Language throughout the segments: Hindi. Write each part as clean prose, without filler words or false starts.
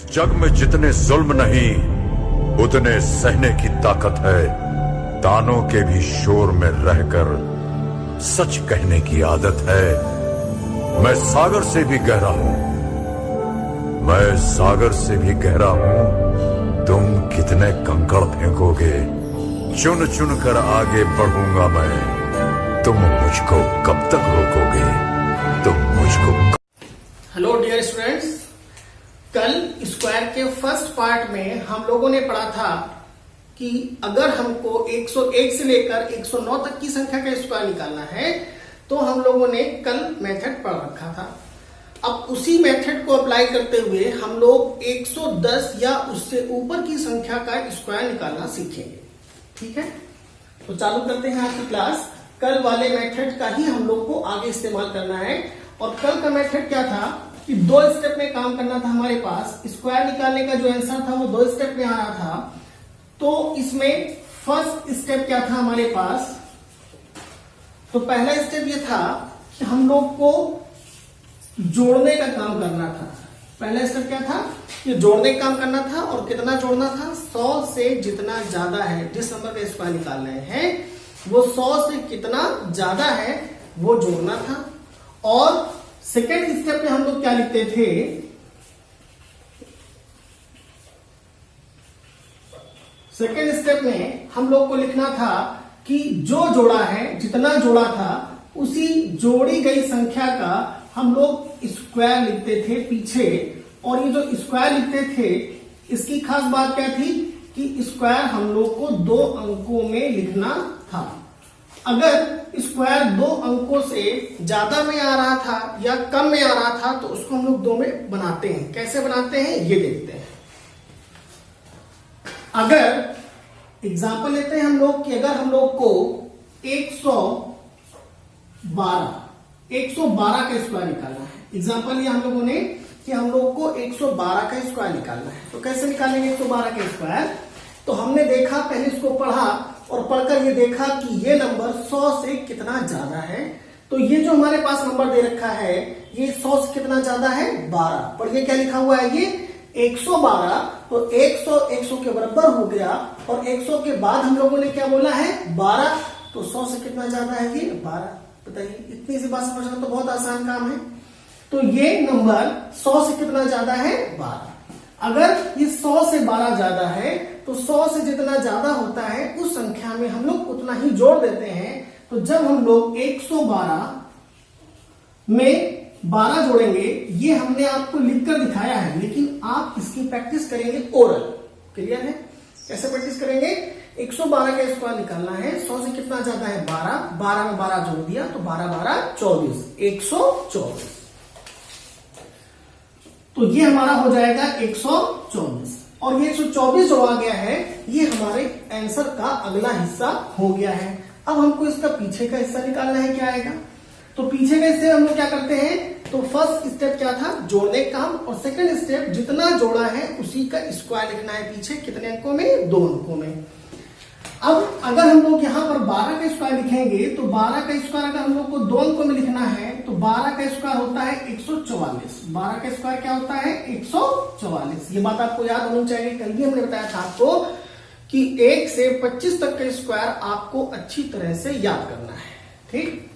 जग में जितने जुल्म नहीं उतने सहने की ताकत है। तानों के भी शोर में रहकर सच कहने की आदत है। मैं सागर से भी गहरा हूं, मैं सागर से भी गहरा हूं। तुम कितने कंकड़ फेंकोगे, चुन चुन कर आगे बढ़ूंगा मैं। तुम मुझको कब तक रोकोगे, तुम मुझको। हेलो डियर स्टूडेंट्स, कल स्क्वायर के फर्स्ट पार्ट में हम लोगों ने पढ़ा था कि अगर हमको 101 से लेकर 109 तक की संख्या का स्क्वायर निकालना है तो हम लोगों ने कल मेथड पढ़ रखा था। अब उसी मेथड को अप्लाई करते हुए हम लोग 110 या उससे ऊपर की संख्या का स्क्वायर निकालना सीखेंगे। ठीक है, तो चालू करते हैं आज की क्लास। कल वाले मेथड का ही हम लोग को आगे इस्तेमाल करना है। और कल का मेथड क्या था कि 2 स्टेप में काम करना था हमारे पास। स्क्वायर निकालने का जो आंसर था वो 2 स्टेप में आ रहा था। तो इसमें फर्स्ट स्टेप क्या था हमारे पास, तो पहला स्टेप ये था कि हम लोग को जोड़ने का काम करना था। पहला स्टेप क्या था, ये जोड़ने का काम करना था। और कितना जोड़ना था, 100 से जितना ज्यादा है, जिस नंबर का स्क्वायर निकाल रहे हैं वो 100 से कितना ज्यादा है वो जोड़ना था। और सेकेंड स्टेप में हम लोग क्या लिखते थे, सेकेंड स्टेप में हम लोग को लिखना था कि जो जोड़ा है, जितना जोड़ा था उसी जोड़ी गई संख्या का हम लोग स्क्वायर लिखते थे पीछे। और ये जो स्क्वायर लिखते थे इसकी खास बात क्या थी कि स्क्वायर हम लोग को 2 अंकों में लिखना था। अगर स्क्वायर 2 अंकों से ज्यादा में आ रहा था या कम में आ रहा था तो उसको हम लोग 2 में बनाते हैं। कैसे बनाते हैं ये देखते हैं। अगर एग्जाम्पल लेते हैं हम लोग कि अगर हम लोग को 112 का स्क्वायर निकालना है। एग्जाम्पल लिया हम लोगों ने कि हम लोग को 112 का स्क्वायर निकालना है। तो कैसे निकालेंगे 112 का स्क्वायर, तो हमने देखा, पहले इसको पढ़ा और पढ़कर ये देखा कि ये नंबर 100 से कितना ज्यादा है। तो ये जो हमारे पास नंबर दे रखा है ये 100 से कितना ज्यादा है, 12। पर ये क्या लिखा हुआ है, ये 112। तो 100 के बराबर हो गया। और 100 के बाद हम लोगों ने क्या बोला है, 12। तो 100 से कितना ज्यादा है, ये 12। बताइए, इतनी सी बात समझना तो बहुत आसान काम है। तो ये नंबर 100 से कितना ज्यादा है, 12। अगर ये 100 से 12 ज्यादा है तो 100 से जितना ज्यादा होता है उस संख्या में हम लोग उतना ही जोड़ देते हैं। तो जब हम लोग 112 में 12 जोड़ेंगे, ये हमने आपको लिखकर दिखाया है, लेकिन आप इसकी प्रैक्टिस करेंगे ओरल। क्लियर है, कैसे प्रैक्टिस करेंगे, 112 का स्क्वायर निकालना है। 100 से कितना ज्यादा है, 12। 12 में 12 जोड़ दिया तो 12 12 24, 124। तो ये हमारा हो जाएगा 124। और ये 124 जो आ गया है ये हमारे आंसर का अगला हिस्सा हो गया है। अब हमको इसका पीछे का हिस्सा निकालना है, क्या आएगा। तो पीछे का हिस्से हम लोग क्या करते हैं, तो फर्स्ट स्टेप क्या था, जोड़ने का काम। और सेकंड स्टेप जितना जोड़ा है उसी का स्क्वायर लिखना है पीछे। कितने अंकों में, 2 अंकों में। अब अगर हम लोग यहाँ पर 12 का स्क्वायर लिखेंगे तो 12 का स्क्वायर अगर हम लोग को 2 अंकों में लिखना है तो 12 का स्क्वायर होता है 144। 12 का स्क्वायर क्या होता है, 144। ये बात आपको याद होनी चाहिए। कल भी हमने बताया था आपको कि 1 से 25 तक का स्क्वायर आपको अच्छी तरह से याद करना है। ठीक,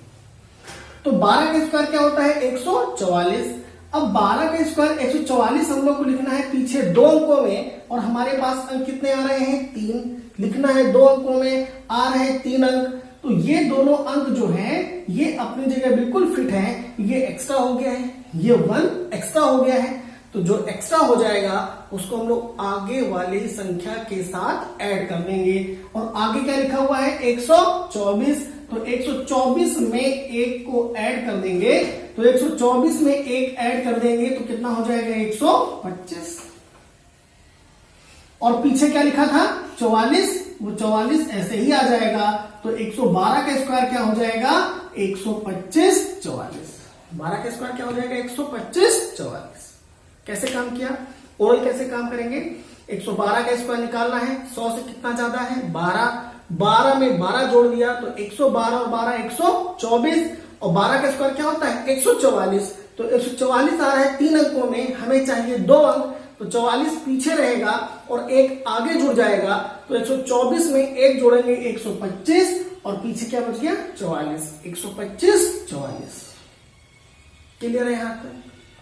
तो 12 का स्क्वायर क्या होता है, 144। अब 12 का स्क्वायर 144 हम लोग को लिखना है पीछे 2 अंकों में। और हमारे पास अंक कितने आ रहे हैं, 3। लिखना है 2 अंकों में, आ रहे हैं 3 अंक। तो ये दोनों अंक जो हैं ये अपनी जगह बिल्कुल फिट हैं। ये एक्स्ट्रा हो गया है, ये 1 एक्स्ट्रा हो गया है। तो जो एक्स्ट्रा हो जाएगा उसको हम लोग आगे वाली संख्या के साथ ऐड कर देंगे। और आगे क्या लिखा हुआ है, 124। तो 124 में 1 को ऐड कर देंगे। तो 124 में 1 ऐड कर देंगे तो कितना हो जाएगा, 125। और पीछे क्या लिखा था, 44। वो 44 ऐसे ही आ जाएगा। तो 112 का स्क्वायर क्या हो जाएगा, 125 44। 12 का स्क्वायर क्या हो जाएगा, 125 44। कैसे काम किया, ओरल कैसे काम करेंगे। 112 का स्क्वायर निकालना है, 100 से कितना ज्यादा है, 12। 12 में 12 जोड़ दिया तो 112 और 12 124। और 12 का स्क्वायर क्या होता है, 144। तो 144 आ रहा है 3 अंकों में, हमें चाहिए 2 अंक। तो 44 पीछे रहेगा और एक आगे जुड़ जाएगा, तो 124 में एक जोड़ेंगे 125 और पीछे क्या बच गया 44, 125 44। क्लियर है? यहां तक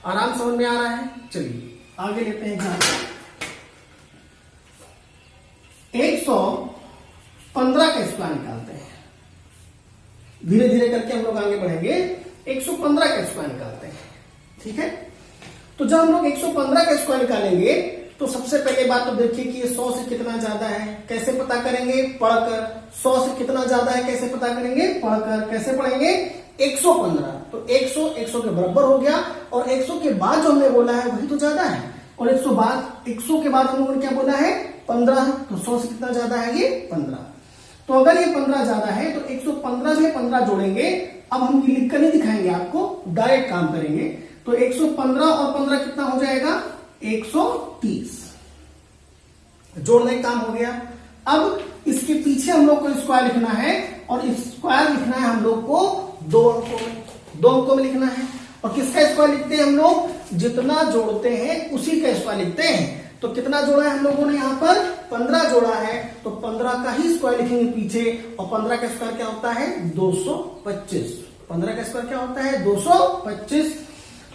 आराम समझ में आ रहा है। चलिए आगे लेते हैं एग्जाम्पल। 115 का स्क्वायर निकालते हैं। धीरे धीरे करके हम लोग आगे बढ़ेंगे। 115 का स्क्वायर निकालते हैं, ठीक है। तो जब हम लोग 115 का स्क्वायर निकालेंगे तो सबसे पहले बात तो देखिए कि ये 100 से कितना ज्यादा है, कैसे पता करेंगे? पढ़कर। 100 से कितना ज्यादा है कैसे पता करेंगे? पढ़कर। कैसे पढ़ेंगे? 115, तो 100 के बराबर हो गया, और 100 के बाद जो हमने बोला है वही तो ज्यादा है, और 100 के बाद हम लोगों ने क्या बोला है? 15, तो 100 से कितना ज्यादा है? ये 15। तो अगर ये 15 ज्यादा है तो 115 में 15 जोड़ेंगे। अब हम ये लिख कर नहीं दिखाएंगे आपको, डायरेक्ट काम करेंगे। तो 115 और 15 कितना हो जाएगा? 130। जोड़ने का काम हो गया। अब इसके पीछे हम लोग को स्क्वायर लिखना है, और स्क्वायर लिखना है हम लोग को 2 अंकों में लिखना है। और किसका स्क्वायर लिखते हैं हम लोग? जितना जोड़ते हैं उसी का स्क्वायर लिखते हैं। तो कितना जोड़ा है हम लोगों ने? यहाँ पर 15 जोड़ा है, तो 15 का ही स्क्वायर लिखेंगे पीछे। और 15 का स्क्वायर क्या होता है? 225। 15 का स्क्वायर क्या होता है? 225।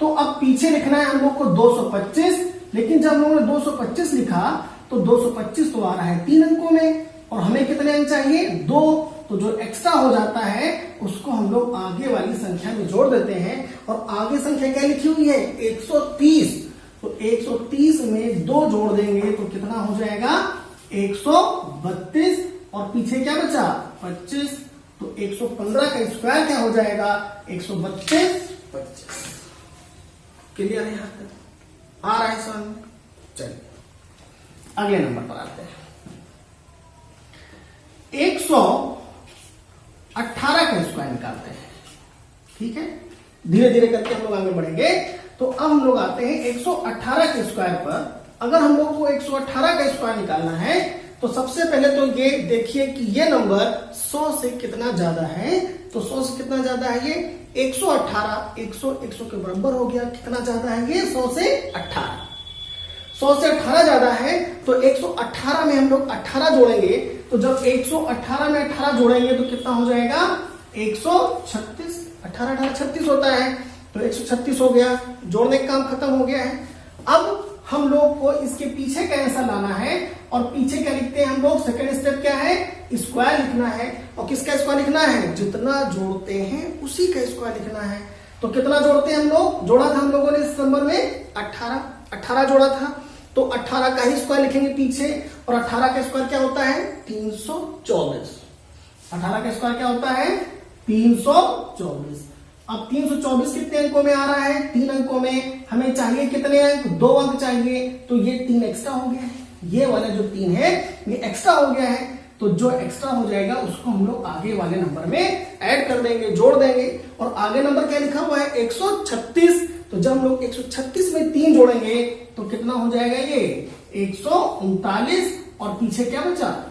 तो अब पीछे लिखना है हम लोग को 225, लेकिन जब हम लोगों ने 225 लिखा तो 225 तो आ रहा है 3 अंकों में, और हमें कितने अंक चाहिए? 2। तो जो एक्स्ट्रा हो जाता है उसको हम लोग आगे वाली संख्या में जोड़ देते हैं। और आगे संख्या क्या लिखी हुई है? 130। तो 130 में 2 जोड़ देंगे तो कितना हो जाएगा? 132। और पीछे क्या बचा? 25। तो 115 का स्क्वायर क्या हो जाएगा? 132 25। क्लियर है? यहां तक आ रहा है समझ में? चलिए अगले नंबर पर आते हैं। 118 का स्क्वायर निकालते हैं, ठीक है। धीरे धीरे करके हम लोग आगे बढ़ेंगे। तो अब हम लोग आते हैं 118 के स्क्वायर पर। अगर हम लोग को 118 का स्क्वायर निकालना है तो सबसे पहले तो ये देखिए कि ये नंबर 100 से कितना ज्यादा है। तो 100 से कितना ज्यादा है? ये 118। 100 के बराबर हो गया। कितना ज्यादा है ये? 100 से 18। 100 से 18 ज्यादा है, तो 118 में हम लोग 18 जोड़ेंगे। तो जब 118 में 18 जोड़ेंगे तो कितना हो जाएगा? 136। 18 36 होता है, तो 136 हो गया। जोड़ने का काम खत्म हो गया है। अब हम लोग को इसके पीछे का आंसर लाना है, और पीछे क्या लिखते हैं हम लोग? सेकंड स्टेप क्या है? स्क्वायर लिखना है। और किसका स्क्वायर लिखना है? जितना जोड़ते हैं उसी का स्क्वायर लिखना है। तो कितना जोड़ते हैं हम लोग? जोड़ा था हम लोगों ने इस नंबर में 18 जोड़ा था, तो 18 का ही स्क्वायर लिखेंगे पीछे। और 18 का स्क्वायर क्या होता है? 324। 18 का स्क्वायर क्या होता है? 324। अब 324 कितने अंकों में आ रहा है? 3 अंकों में। हमें चाहिए कितने अंक? 2 अंक चाहिए, तो ये 3 एक्स्ट्रा हो गया है। ये वाला जो 3 है ये एक्स्ट्रा हो गया है। तो जो एक्स्ट्रा हो जाएगा उसको हम लोग आगे वाले नंबर में ऐड कर देंगे, जोड़ देंगे। और आगे नंबर क्या लिखा हुआ है? 136। तो जब हम लोग 136 में 3 जोड़ेंगे तो कितना हो जाएगा? ये 139। और पीछे क्या बचा?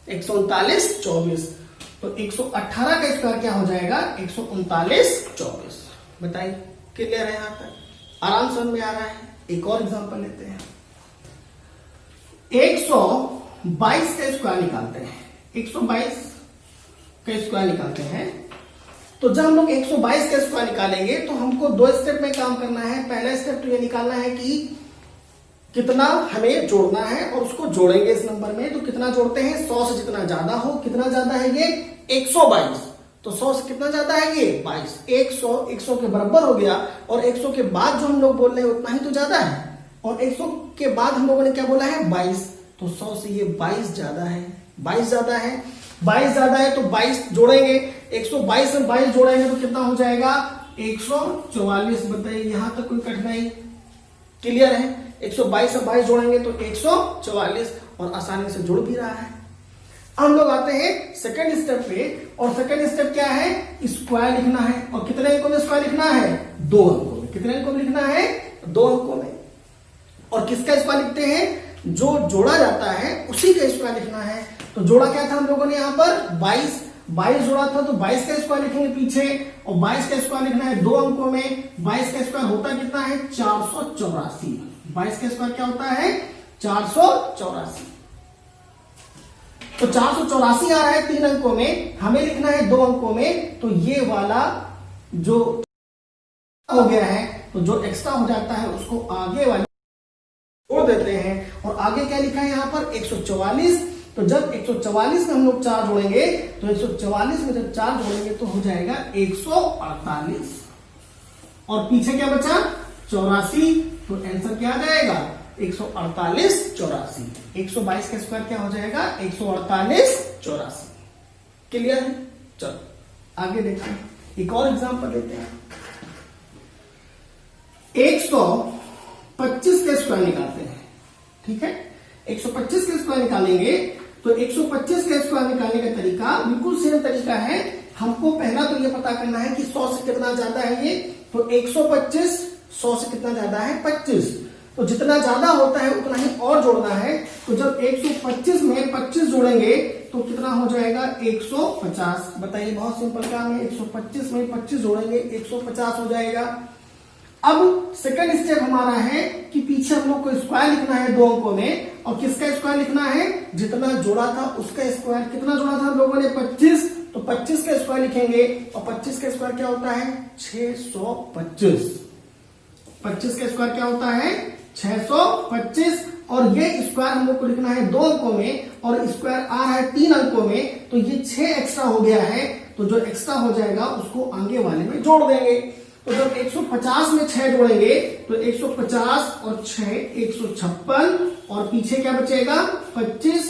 139 24। तो 118 का स्क्वायर क्या हो जाएगा? 139 24। बताइए क्लियर है? यहां तक आराम समझ में आ रहा है। एक और एग्जांपल लेते हैं। 122 का स्क्वायर निकालते हैं। 122 का स्क्वायर निकालते हैं। तो जब हम लोग 122 का स्क्वायर निकालेंगे तो हमको 2 स्टेप में काम करना है। पहला स्टेप तो ये निकालना है कि कितना हमें जोड़ना है, और उसको जोड़ेंगे इस नंबर में। तो कितना जोड़ते हैं? 100 से जितना ज्यादा हो। कितना ज्यादा है ये? 122। तो 100 से कितना ज्यादा है ये? 22। 100 के बराबर हो गया, और 100 के बाद जो हम लोग बोल रहे हैं उतना ही तो ज्यादा है। और 100 के बाद हम लोगों ने क्या बोला है? 22। तो 100 से ये 22 ज्यादा है। 22 ज्यादा है। 22 ज्यादा है तो 22 जोड़ेंगे। 122 में 22 जोड़ेंगे तो कितना हो जाएगा? 144। बताइए यहां तक कोई कठिनाई? क्लियर है? 122 से 22 जोड़ेंगे तो 144, और आसानी से जुड़ भी रहा है। हम लोग आते हैं सेकंड स्टेप पे, और सेकंड स्टेप क्या है? स्क्वायर लिखना है। और कितने अंकों में स्क्वायर लिखना है? 2 अंकों में। कितने अंकों में लिखना है? 2 अंकों में। और किसका स्क्वायर लिखते हैं? जो जोड़ा जाता है उसी का स्क्वायर लिखना है। तो जोड़ा क्या था हम लोगों ने यहाँ पर? 22। 22 जोड़ा था तो 22 का स्क्वायर लिखेंगे पीछे, और 22 का स्क्वायर लिखना है 2 अंकों में। 22 का स्क्वायर होता कितना है 484। 22 का स्क्वायर क्या होता है 484। तो 484 आ रहा है 3 अंकों में, हमें लिखना है 2 अंकों में, तो ये वाला जो हो गया है, तो जो एक्स्ट्रा हो जाता है उसको आगे वाले जोड़ देते हैं। और आगे क्या लिखा है यहाँ पर 144। तो जब 144 में हम लोग 4 जोड़ेंगे, तो 144 में जब 4 जोड़ेंगे तो हो जाएगा 148। और पीछे क्या बचा 84, तो आंसर क्या आ जाएगा 148 84। 122 का स्क्वायर क्या हो जाएगा 148 84। क्लियर है? चलो आगे देखते हैं, एक और एग्जांपल लेते हैं। 125 का स्क्वायर निकालते हैं। ठीक है, 125 का स्क्वायर निकालेंगे तो 125 का स्क्वायर निकालने का तरीका बिल्कुल सेम तरीका है। हमको पहला तो ये पता करना है कि 100 से कितना ज्यादा है ये, तो 125 100 से कितना ज्यादा है 25। तो जितना ज्यादा होता है उतना ही और जोड़ना है। तो जब 125 में 25 जोड़ेंगे तो कितना हो जाएगा 150। बताइए, बहुत सिंपल काम है। 125 में 25 जोड़ेंगे 150 हो जाएगा। अब सेकंड स्टेप हमारा है कि पीछे हम लोग को स्क्वायर लिखना है 2 अंकों में, और किसका स्क्वायर लिखना है जितना जोड़ा था उसका स्क्वायर। कितना जोड़ा था हम लोगों ने 25, तो 25 का स्क्वायर लिखेंगे, और 25 का स्क्वायर क्या होता है 625। 25 का स्क्वायर क्या होता है 625, और ये स्क्वायर हम लोग को लिखना है 2 अंकों में, और स्क्वायर आ रहा है 3 अंकों में, तो ये 6 एक्स्ट्रा हो गया है। तो जो एक्स्ट्रा हो जाएगा उसको आगे वाले में जोड़ देंगे। तो जब 150 में 6 जोड़ेंगे तो 150 और 6 156, और पीछे क्या बचेगा 25,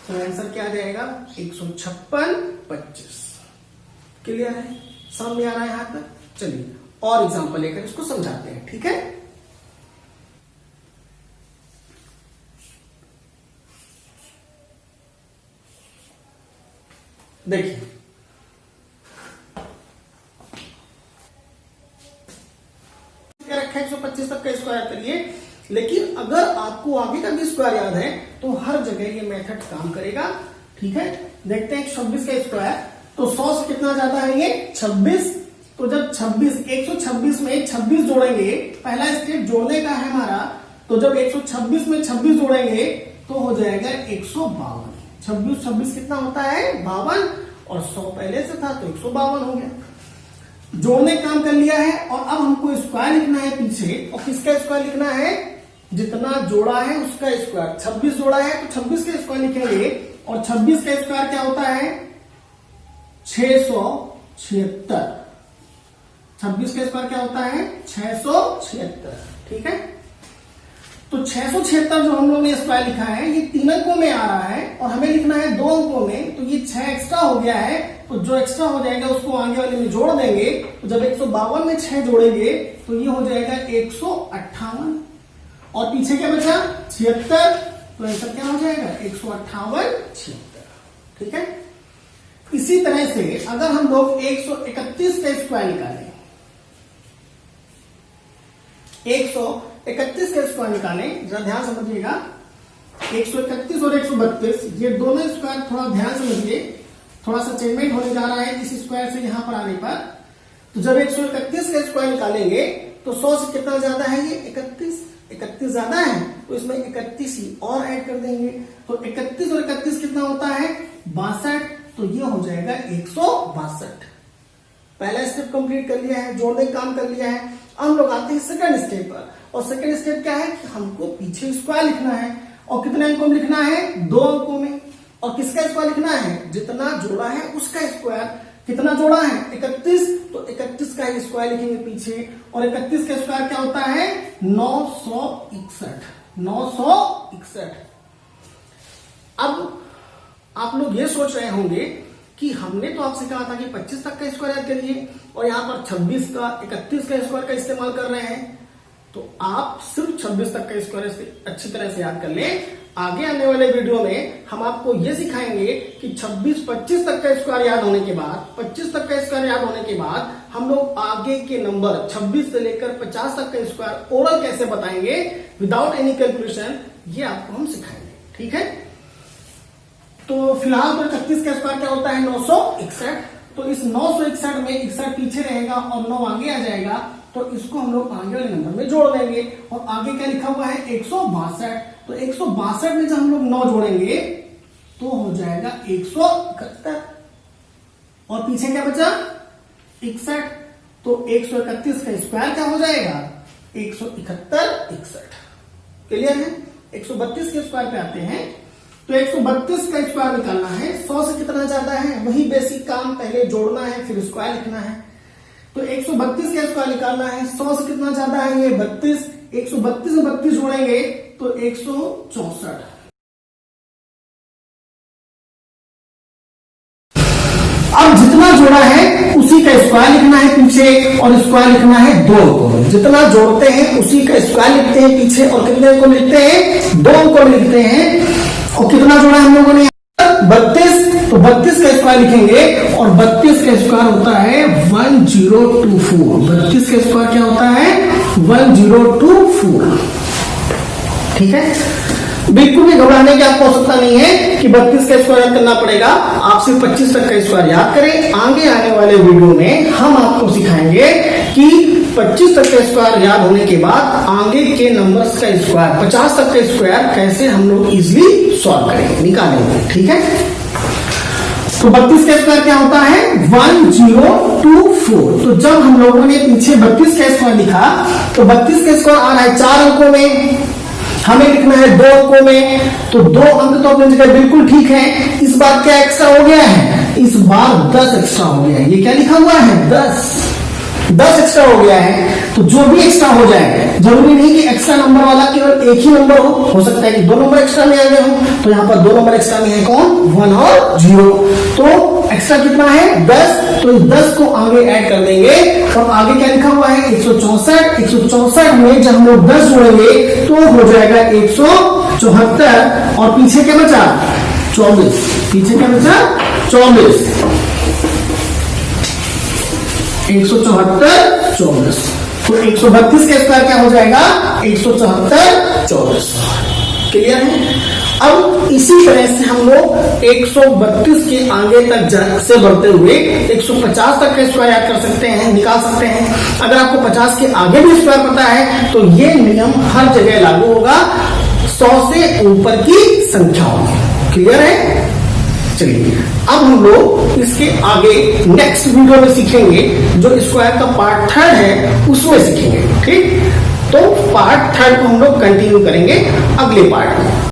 तो आंसर क्या आ जाएगा 156 25। क्लियर है? समझ में आ रहा है यहाँ तक? चलिए और एग्जांपल लेकर इसको समझाते हैं। ठीक है, देखिए रखा 125 तक का स्क्वायर करिए, लेकिन अगर आपको आगे का भी स्क्वायर याद है तो हर जगह ये मेथड काम करेगा। ठीक है, देखते हैं 26 का स्क्वायर, तो 100 से कितना ज्यादा है ये 26। तो जब 126 में 26 जोड़ेंगे, पहला स्टेप जोड़ने का है हमारा, तो जब 126 में 26 जोड़ेंगे तो हो जाएगा 152। 26 कितना होता है 52, और 100 पहले से था तो 152 हो गया। जोड़ने काम कर लिया है, और अब हमको स्क्वायर लिखना है पीछे, और किसका स्क्वायर लिखना है जितना जोड़ा है उसका स्क्वायर। 26 जोड़ा है तो 26 का स्क्वायर लिखेंगे, और 26 का स्क्वायर क्या होता है 676। 26 का स्क्वायर क्या होता है 676। ठीक है, तो 676 जो हम लोग ने स्क्वायर लिखा है ये 3 अंकों में आ रहा है, और हमें लिखना है 2 अंकों में, तो ये 6 एक्स्ट्रा हो गया है। तो जो एक्स्ट्रा हो जाएगा उसको आगे वाले में जोड़ देंगे। तो जब 152 में 6 जोड़ेंगे तो ये हो जाएगा 158, और पीछे क्या बचा 76, तो आंसर क्या हो जाएगा 158 76। ठीक है, इसी तरह से अगर हम लोग 131 का स्क्वायर निकालें, 131 का स्क्वायर निकालें, जरा ध्यान समझिएगा। 131 और 132 ये दोनों स्क्वायर थोड़ा ध्यान समझिए, थोड़ा सा चेंजमेंट होने जा रहा है इस स्क्वायर से यहां पर आने पर। तो जब 131 का स्क्वायर निकालेंगे तो 100 से कितना ज्यादा है ये 31 ज्यादा है, तो इसमें 31 ही और ऐड कर देंगे। तो 31 और 31 कितना होता है 62, तो ये हो जाएगा 162। पहला स्टेप कंप्लीट कर लिया है, जोड़ने का काम कर लिया है। अब हम लोग आते हैं सेकंड स्टेप पर, और सेकंड स्टेप क्या है कि हमको पीछे स्क्वायर लिखना है, और कितने अंकों में लिखना है 2 अंकों में, और किसका स्क्वायर लिखना है जितना जोड़ा है उसका स्क्वायर। कितना जोड़ा है 31, तो 31 का ही स्क्वायर लिखेंगे पीछे, और 31 का स्क्वायर क्या होता है 961। 961। अब आप लोग ये सोच रहे होंगे कि हमने तो आपसे कहा था कि 25 तक का स्क्वायर याद करिए, और यहां पर 26 का 31 का स्क्वायर का इस्तेमाल कर रहे हैं। तो आप सिर्फ 26 तक का स्क्वायर अच्छी तरह से याद कर लें। आगे आने वाले वीडियो में हम आपको ये सिखाएंगे कि 26-25 तक का स्क्वायर याद होने के बाद, 25 तक का स्क्वायर याद होने के बाद हम लोग आगे के नंबर 26 से लेकर 50 तक का स्क्वायर ओरल कैसे बताएंगे विदाउट एनी कैलकुलेशन, ये आपको हम सिखाएंगे। ठीक है, तो फिलहाल तो 31 का स्क्वायर क्या होता है 961। तो इस 961 में 61 पीछे रहेगा और 9 आगे आ जाएगा, तो इसको हम लोग आगे वाले नंबर में जोड़ देंगे। और आगे क्या लिखा हुआ है 162। तो 162 में जब हम लोग 9 जोड़ेंगे तो हो जाएगा 171। और पीछे क्या बचा 61। तो 131 का स्क्वायर क्या हो जाएगा 171 61। क्लियर है। 132 के स्क्वायर पे आते हैं। तो 132 का स्क्वायर निकालना है। 100 से कितना ज्यादा है, वही बेसिक काम, पहले जोड़ना है फिर स्क्वायर लिखना है। तो 132 का स्क्वायर निकालना है। 100 से कितना ज्यादा है ये 32। 132 में 32 जोड़ेंगे तो 164। अब जितना जोड़ा है उसी का स्क्वायर लिखना है पीछे, और स्क्वायर लिखना है 2 को। जितना जोड़ते हैं उसी का स्क्वायर लिखते हैं पीछे, और कितने को लिखते हैं 2 को लिखते हैं। और कितना जोड़ा हम लोगों ने 32। तो 32 का स्क्वायर लिखेंगे, और 32 का स्क्वायर होता है 1024। 32 का स्क्वायर क्या होता है 1024। ठीक है। बिल्कुल भी घबराने की आपको आवश्यकता नहीं है कि 32 का स्क्वायर याद करना पड़ेगा। आप सिर्फ 25 तक का स्क्वायर याद करें। आगे आने वाले वीडियो में हम आपको सिखाएंगे कि 25 तक का स्क्वायर याद होने के बाद आगे के नंबर्स का स्क्वायर 50 तक का स्क्वायर कैसे हम लोग इजिली सॉल्व करेंगे, निकालेंगे। ठीक है। तो 32 का स्क्वायर क्या होता है 1024। तो जब हम लोगों ने पीछे 32 का स्क्वायर लिखा तो 32 का स्क्वायर आ रहा है 4 अंकों में, हमें लिखना है 2 अंकों में। तो 2 अंक तो अपनी जगह बिल्कुल ठीक है। इस बार क्या एक्स्ट्रा हो गया है, इस बार 10 एक्स्ट्रा हो गया है। ये क्या लिखा हुआ है 10 एक्स्ट्रा हो गया है। तो जो भी एक्स्ट्रा हो जाए, जरूरी नहीं कि एक्स्ट्रा नंबर वाला केवल एक ही नंबर हो सकता है कि 2 नंबर एक्स्ट्रा में आ गए हो। तो यहाँ पर 2 नंबर एक्स्ट्रा में है कौन 1 और 0। तो एक्स्ट्रा कितना है 10। तो इस 10 को आगे ऐड कर देंगे, और आगे क्या लिखा हुआ है 164। 164 में जब हम लोग 10 जोड़ेंगे तो हो जाएगा 174। और पीछे क्या बचा 24। पीछे क्या बचा 24। 174 24। तो 132 का स्क्वायर क्या हो जाएगा 174 24। क्लियर है। अब इसी तरह से हम लोग 132 के आगे तक से बढ़ते हुए 150 तक का स्क्वायर याद कर सकते हैं, निकाल सकते हैं। अगर आपको 50 के आगे भी स्क्वायर पता है तो ये नियम हर जगह लागू होगा 100 से ऊपर की संख्याओं में। क्लियर है। चलिए अब हम लोग इसके आगे नेक्स्ट वीडियो में सीखेंगे, जो स्क्वायर का पार्ट 3 है उसमें सीखेंगे। ठीक। तो पार्ट 3 को हम लोग कंटिन्यू करेंगे अगले पार्ट में।